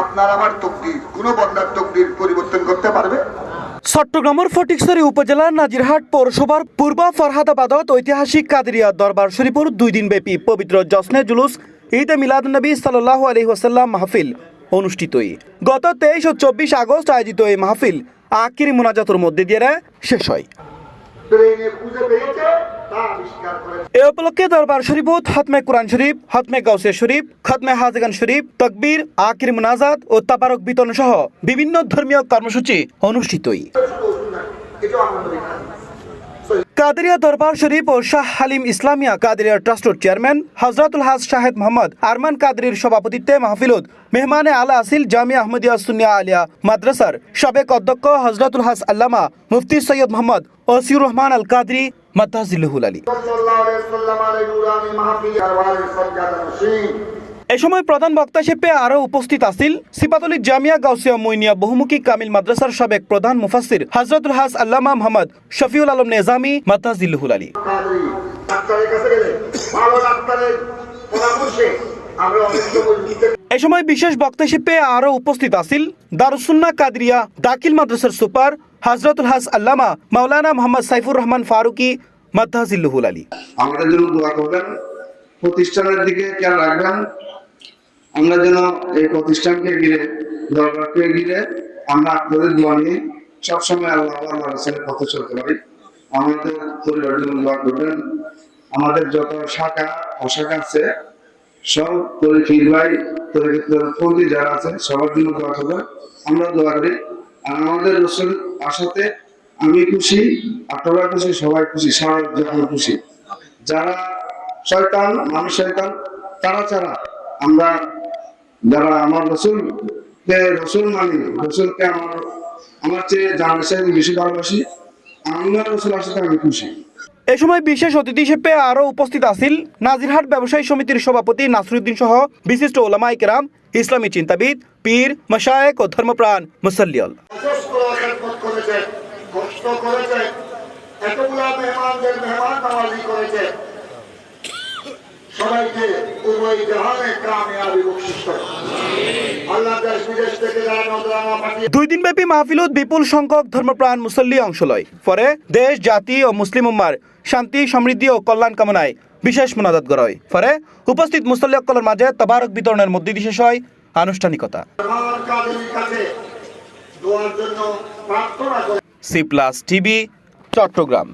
আপনার আমার তকদির কোনো বন্দার তকদির পরিবর্তন করতে পারবে? চট্টগ্রামের ফটিকছড়ি উপজেলার নাজিরহাট পৌরসভার পূর্ব ফরহাদাবাদত ঐতিহাসিক কাদেরিয়া দরবার শরীফর 2 দিনব্যাপী পবিত্র জশ্নে জুলুস ঈদে মিলাদুন্নবী সাল্লাল্লাহু আলাইহি ওয়াসাল্লাম মাহফিল অনুষ্ঠিত। গত 23 ও 24 আগস্ট আয়োজিত এই মাহফিল আখিরি মোনাজাতের মধ্যে দিয়ে শেষ হয়। এ উপলক্ষে দরবার শরীফত খতমে কোরআন শরীফ, খতমে গাউসে শরীফ, খতমে হাজগান শরীফ, তকবীর, আখিরি মোনাজাত ও তাবারক বিতরণ সহ বিভিন্ন ধর্মীয় কর্মসূচি অনুষ্ঠিত। কাদেরিয়া দরবার শরীফ ও শাহ হালিম ইসলামিয়া কাদেরিয়া ট্রাস্টের চেয়ারম্যান হযরতুল হাজ শাহেদ মোহাম্মদ আরমান কাদরির সভাপতিত্বে মাহফিলত মেহমানে আলা আসিল জামিয়া আহমদিয়া সুন্নিয়া আলিয়া মাদ্রাসার সাবেক অধ্যক্ষ হযরতুল হাজ আল্লামা মুফতি সৈয়দ মোহাম্মদ ওসিউর রহমান আল কাদরি মাদ্দাজিল্লাহুল আলী। এ সময় প্রধান বক্তা হিসেবে আরো উপস্থিত আছেন সিপাতলী জামিয়া গাউসিয়া মইনিয়া বহুমুখী কামিল মাদ্রাসার সাবেক প্রধান মুফাসসির হযরতুল হাজ আল্লামা মোহাম্মদ শফিউল আলম নেজামি মাদ্দাজিল্লাহুল আলী। এ সময় বিশেষ বক্তা হিসেবে আরো উপস্থিত আছেন দারুস সুন্নাহ কাদরিয়া দাখিল মাদ্রাসার সুপার হযরতুল হাজ আল্লামা মাওলানা মোহাম্মদ সাইফুর রহমান ফারুকি মাদ্দাজিল্লাহুল আলী। আমাদের জন্য দোয়া করবেন, প্রতিষ্ঠানের দিকে খেয়াল রাখবেন। আমরা যেন এই প্রতিষ্ঠানকে ঘিরে, দরবারকে ঘিরে আমরা আপনাদের দোয়া নিয়ে সবসময় আল্লাহ রাসূলের পথে চলতে পারি। আমাদের পরিবারের জন্য দোয়া করবেন। আমাদের যত শাখা অশাখা আছে সব পীর ভাই তরিকতপন্থী যারা আছে সবার জন্য দোয়া করবেন। আমরা দোয়া করি। আর আমাদের রাসূল আসাতে আমি খুশি, আপনারা খুশি, সবাই খুশি, সারা জগৎ খুশি। যারা শয়তান, মানুষ শয়তান, তারা ছাড়া আমরা যারা আমার রসুলকে রসুল মানি, রসুলকে আমার চেয়ে জানার সাথে বেশি ভালোবাসি, আমরা রসুল আসাতে আমি খুশি। এ সময় বিশেষ অতিথি হিসেবে আরো উপস্থিত আছেন নাজিরহাট ব্যবসায়ী সমিতির সভাপতি নাসরুদ্দিন সহ বিশিষ্ট ওলামায়ে কেরাম, ইসলামী চিন্তাবিদ, পীর, মাশায়েখ ও ধর্মপ্রাণ মুসাল্লিয়াল। সবাইকে উভয় জাহানে কামিয়াবি বকশিশ করুন। আল্লাহ দেশ বিদেশ থেকে যারা নজরানা পাঠিয়ে 2 দিনব্যাপী মাহফিলত বিপুল সংখ্যক ধর্মপ্রাণ মুসল্লি অংশ লয়। পরে দেশ, জাতি ও মুসলিম উম্মার শান্তি, সমৃদ্ধি ও কল্যাণ কামনায় বিশেষ মোনাজাত করা হয়। পরে উপস্থিত মুসল্লিসকলের মাঝে তাবারক বিতরণের মধ্যে দিয়ে শেষ হয় আনুষ্ঠানিকতা। C+ TV Chittagong.